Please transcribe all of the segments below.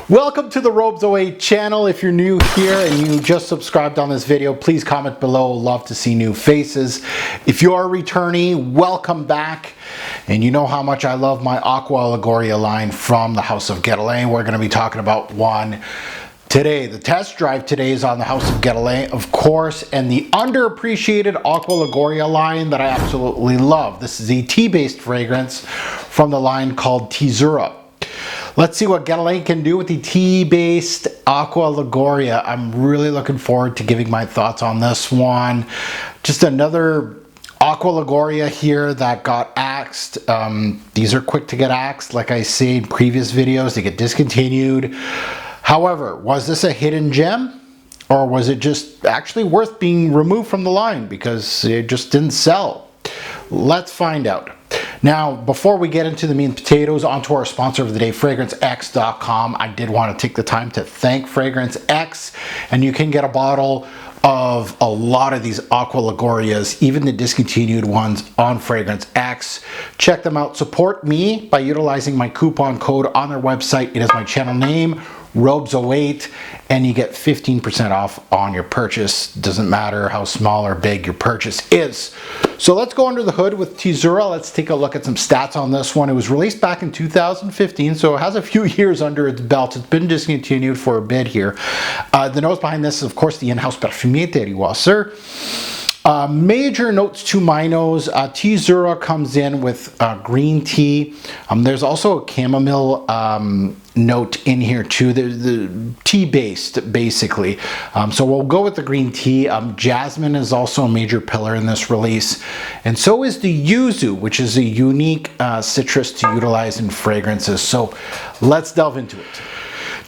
Welcome to the Robes Away channel. If you're new here and you just subscribed on this video, please comment below. Love to see new faces. If you are a returnee, welcome back. And you know how much I love my Aqua Allegoria line from the House of Guerlain. We're going to be talking about one today. The test drive today is on the House of Guerlain, of course, and the underappreciated Aqua Allegoria line that I absolutely love. This is a tea-based fragrance from the line called Teazzurra. Let's see what Guerlain can do with the tea-based Aqua Allegoria. I'm really looking forward to giving my thoughts on this one. Just another Aqua Allegoria here that got axed. These are quick to get axed. Like I say in previous videos, they get discontinued. However, was this a hidden gem? Or was it just actually worth being removed from the line because it just didn't sell? Let's find out. Now, before we get into the meat and potatoes, onto our sponsor of the day, FragranceX.com. I did want to take the time to thank Fragrance X, and you can get a bottle of a lot of these Aqua Allegorias, even the discontinued ones, on Fragrance X. Check them out. Support me by utilizing my coupon code on their website. It is my channel name, Robes08, and you get 15% off on your purchase. Doesn't matter how small or big your purchase is. So let's go under the hood with Teazzurra. Let's take a look at some stats on this one. It was released back in 2015, so it has a few years under its belt. It's been discontinued for a bit here. The notes behind this is, of course, the in-house Parfumier Terroir. Major notes to my nose. Teazzurra comes in with green tea. There's also a chamomile note in here too. The tea-based, basically. So we'll go with the green tea. Jasmine is also a major pillar in this release. And so is the yuzu, which is a unique citrus to utilize in fragrances. So let's delve into it.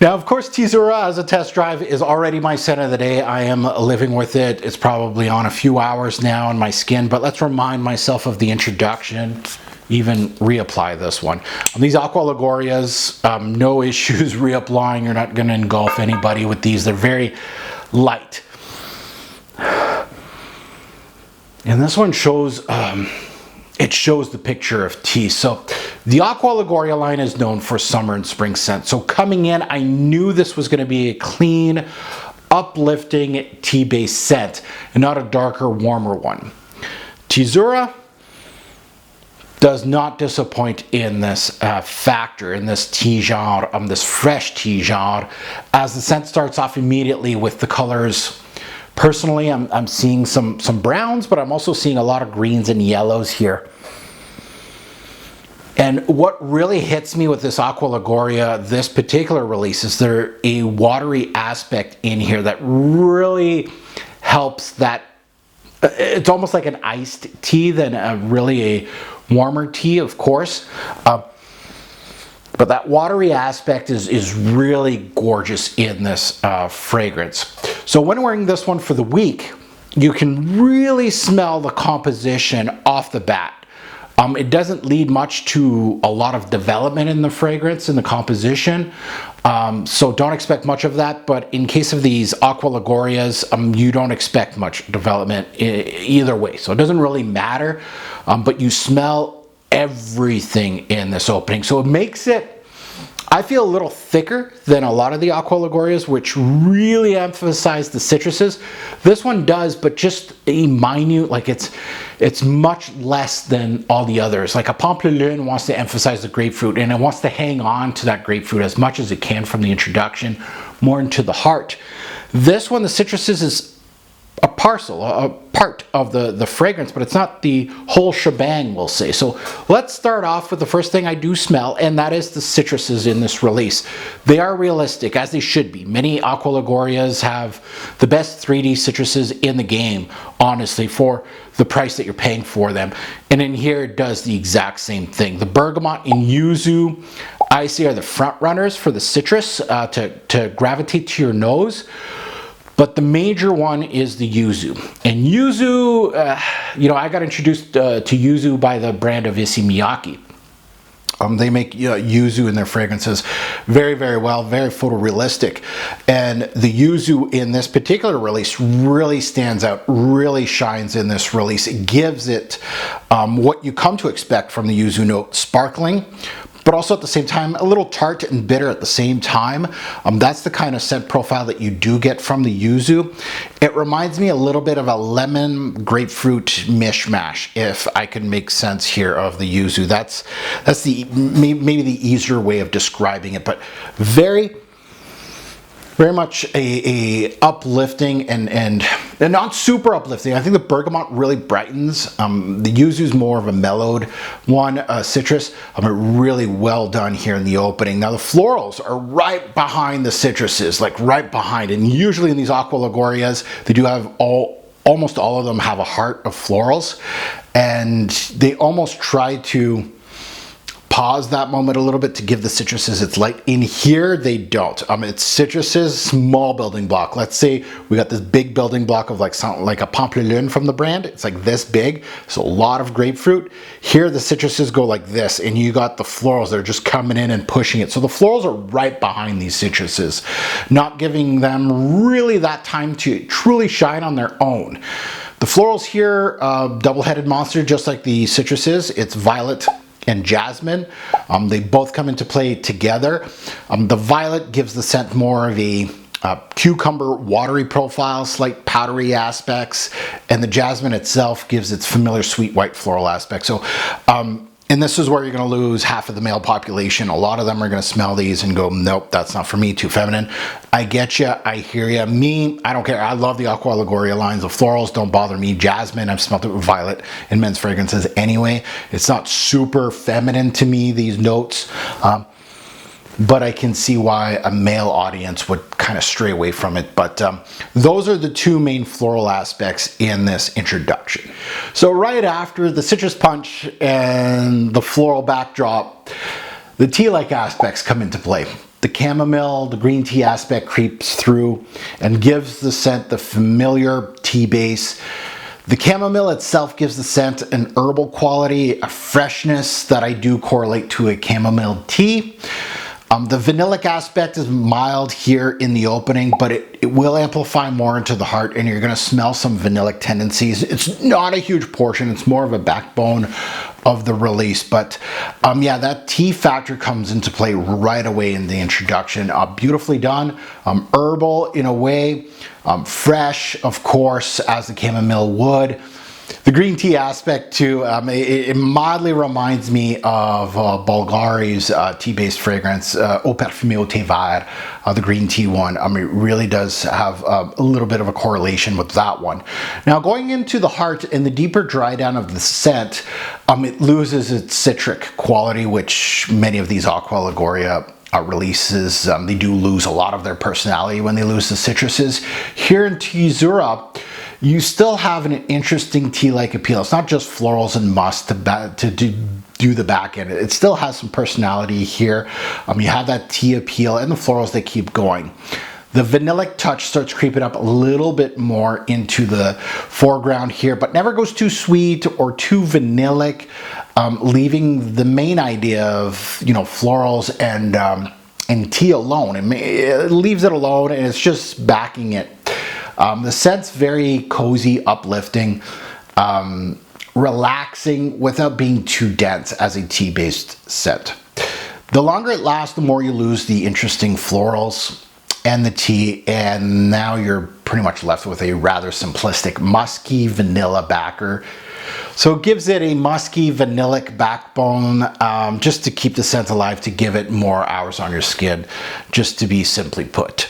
Now, of course, Teazzurra as a test drive is already my scent of the day. I am living with it. It's probably on a few hours now on my skin, but let's remind myself of the introduction, even reapply this one. These Aqua Allegorias, no issues reapplying. You're not going to engulf anybody with these. They're very light. And this one shows, it shows the picture of tea. So the Aqua Allegoria line is known for summer and spring scents. So coming in, I knew this was going to be a clean, uplifting tea-based scent and not a darker, warmer one. Teazzurra does not disappoint in this factor, in this tea genre, this fresh tea genre, as the scent starts off immediately with the colors. Personally, I'm seeing some browns, but I'm also seeing a lot of greens and yellows here. And what really hits me with this Aqua Allegoria, this particular release, is there a watery aspect in here that really helps that. It's almost like an iced tea than really a warmer tea, of course. But that watery aspect is really gorgeous in this fragrance. So when wearing this one for the week, you can really smell the composition off the bat. It doesn't lead much to a lot of development in the fragrance, in the composition. So don't expect much of that. But in case of these Aqua Allegorias, you don't expect much development either way. So it doesn't really matter. But you smell everything in this opening. So it makes it, I feel, a little thicker than a lot of the Aqua Allegorias, which really emphasize the citruses. This one does, but just a minute, like it's much less than all the others. Like a Pamplemousse wants to emphasize the grapefruit, and it wants to hang on to that grapefruit as much as it can from the introduction, more into the heart. This one, the citruses, is a part of the fragrance, but it's not the whole shebang, we'll say. So let's start off with the first thing I do smell, and that is the citruses in this release. They are realistic, as they should be. Many Aqua Allegorias have the best 3D citruses in the game, honestly, for the price that you're paying for them. And in here, it does the exact same thing. The bergamot and yuzu, I see, are the front runners for the citrus to gravitate to your nose. But the major one is the yuzu. And yuzu, I got introduced to yuzu by the brand of Issey Miyake. They make yuzu in their fragrances very, very well, very photorealistic. And the yuzu in this particular release really stands out, really shines in this release. It gives it what you come to expect from the yuzu note: sparkling, but also at the same time a little tart and bitter at the same time. That's the kind of scent profile that you do get from the yuzu. It reminds me a little bit of a lemon grapefruit mishmash, if I can make sense here, of the yuzu. That's the maybe the easier way of describing it, but very much a uplifting and not super uplifting. I think the bergamot really brightens. The yuzu is more of a mellowed one, citrus. Really well done here in the opening. Now the florals are right behind the citruses, like right behind. And usually in these Aqua Allegorias, they do have almost all of them have a heart of florals, and they almost try to pause that moment a little bit to give the citruses its light. In here, they don't. It's citruses, small building block. Let's say we got this big building block of like a Pamplemousse from the brand. It's like this big, so a lot of grapefruit. Here, the citruses go like this, and you got the florals that are just coming in and pushing it. So the florals are right behind these citruses, not giving them really that time to truly shine on their own. The florals here, double-headed monster, just like the citruses. It's violet and jasmine. They both come into play together. The violet gives the scent more of a cucumber watery profile, slight powdery aspects, and the jasmine itself gives its familiar sweet white floral aspect. So and this is where you're going to lose half of the male population. A lot of them are going to smell these and go, nope, that's not for me, too feminine. I get you, I hear you. Me, I don't care. I love the Aqua Allegoria lines. The florals don't bother me. Jasmine, I've smelled it with violet in men's fragrances anyway. It's not super feminine to me, these notes. But I can see why a male audience would kind of stray away from it. But those are the two main floral aspects in this introduction. So right after the citrus punch and the floral backdrop, the tea-like aspects come into play. The chamomile, the green tea aspect creeps through and gives the scent the familiar tea base. The chamomile itself gives the scent an herbal quality, a freshness that I do correlate to a chamomile tea. The vanillic aspect is mild here in the opening, but it will amplify more into the heart, and you're going to smell some vanillic tendencies. It's not a huge portion. It's more of a backbone of the release. But yeah, that tea factor comes into play right away in the introduction. Beautifully done. Herbal in a way. Fresh, of course, as the chamomile would. The green tea aspect too, it mildly reminds me of Bulgari's tea-based fragrance, Eau Parfumée au Thé Vert, the green tea one. It really does have a little bit of a correlation with that one. Now going into the heart and the deeper dry down of the scent, it loses its citric quality, which many of these Aqua Allegoria releases, they do lose a lot of their personality when they lose the citruses. Here in Teazzurra, you still have an interesting tea-like appeal. It's not just florals and musk to do the back end. It still has some personality here. You have that tea appeal, and the florals, they keep going. The vanillic touch starts creeping up a little bit more into the foreground here, but never goes too sweet or too vanillic, leaving the main idea of, you know, florals and tea alone. It leaves it alone, and it's just backing it. The scent's very cozy, uplifting, relaxing without being too dense as a tea-based scent. The longer it lasts, the more you lose the interesting florals and the tea, and now you're pretty much left with a rather simplistic musky vanilla backer. So it gives it a musky vanillic backbone, just to keep the scent alive, to give it more hours on your skin, just to be simply put.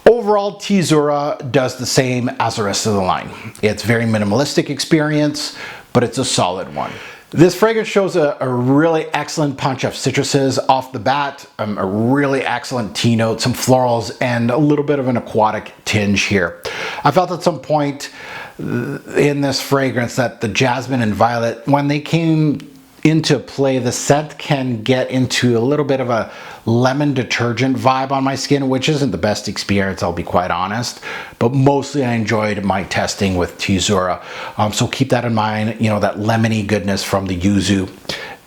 Overall, Teazzurra does the same as the rest of the line. It's very minimalistic experience, but it's a solid one. This fragrance shows a really excellent punch of citruses off the bat, a really excellent tea note, some florals, and a little bit of an aquatic tinge here. I felt at some point in this fragrance that the jasmine and violet, when they came into play, the scent can get into a little bit of a lemon detergent vibe on my skin, which isn't the best experience, I'll be quite honest, but mostly I enjoyed my testing with Teazzurra. So keep that in mind, you know, that lemony goodness from the yuzu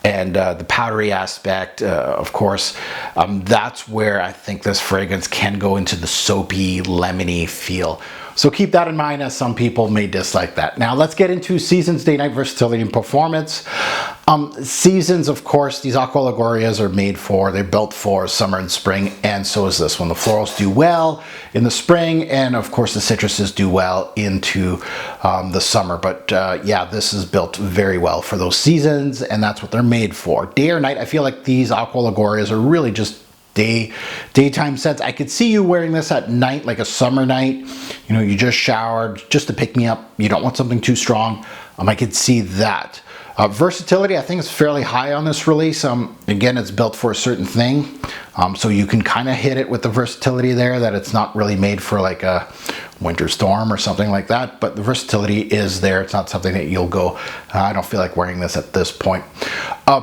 and the powdery aspect, of course. That's where I think this fragrance can go into the soapy, lemony feel. So keep that in mind, as some people may dislike that. Now let's get into Seasons, Day, Night versatility and performance. Seasons, of course, these Aqua Allegorias are made for, they're built for summer and spring, and so is this one. The florals do well in the spring, and of course the citruses do well into the summer. But yeah, this is built very well for those seasons, and that's what they're made for. Day or night, I feel like these Aqua Allegorias are really just daytime scents. I could see you wearing this at night, like a summer night. You know, you just showered, just to pick me up. You don't want something too strong. I could see that. Versatility, I think, is fairly high on this release. Again, it's built for a certain thing, so you can kind of hit it with the versatility there, that it's not really made for like a winter storm or something like that, but the versatility is there. It's not something that you'll go, I don't feel like wearing this at this point.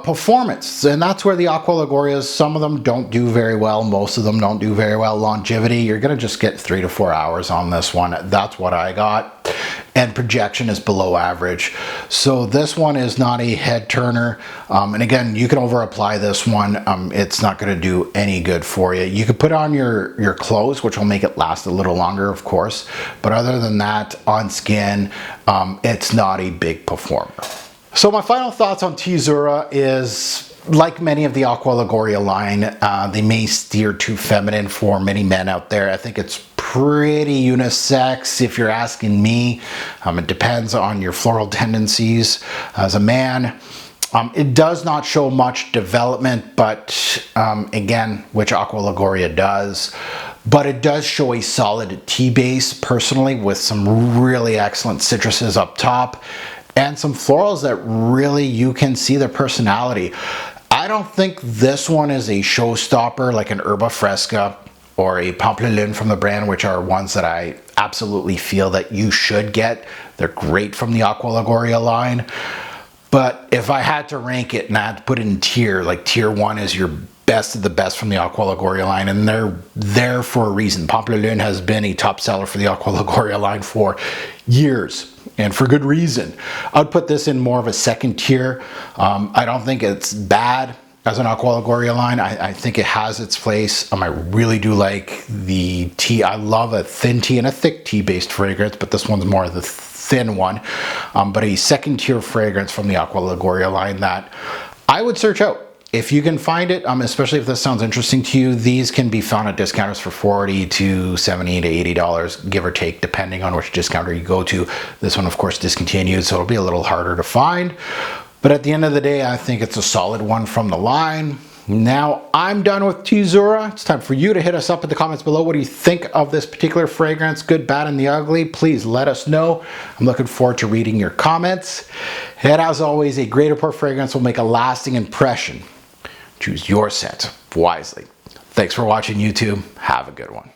Performance, and that's where the Aqua Allegorias, some of them don't do very well, most of them don't do very well. Longevity, you're gonna just get 3 to 4 hours on this one. That's what I got. And projection is below average. So this one is not a head turner. And again, you can over apply this one. It's not gonna do any good for you. You could put on your clothes, which will make it last a little longer, of course. But other than that, on skin, it's not a big performer. So my final thoughts on Teazzurra is, like many of the Aqua Allegoria line, they may steer too feminine for many men out there. I think it's pretty unisex if you're asking me. It depends on your floral tendencies as a man. It does not show much development, but again, which Aqua Allegoria does. But it does show a solid tea base personally, with some really excellent citruses up top and some florals that really you can see their personality. I don't think this one is a showstopper like an Herba Fresca or a Pamplemousse from the brand, which are ones that I absolutely feel that you should get. They're great from the Aqua Allegoria line. But if I had to rank it and I had to put it in tier, like tier 1 is your best of the best from the Aqua Allegoria line, and they're there for a reason. Pamplemousse has been a top seller for the Aqua Allegoria line for years, and for good reason. I'd put this in more of a second tier. I don't think it's bad as an Aqua Allegoria line. I think it has its place. I really do like the tea. I love a thin tea and a thick tea based fragrance, but this one's more of the thin one. But a second tier fragrance from the Aqua Allegoria line that I would search out. If you can find it, especially if this sounds interesting to you, these can be found at discounters for $40 to $70 to $80, give or take, depending on which discounter you go to. This one, of course, discontinued, so it'll be a little harder to find. But at the end of the day, I think it's a solid one from the line. Now I'm done with Teazzurra. It's time for you to hit us up in the comments below. What do you think of this particular fragrance? Good, bad, and the ugly? Please let us know. I'm looking forward to reading your comments. And as always, a great report fragrance will make a lasting impression. Choose your scent wisely. Thanks for watching, YouTube. Have a good one.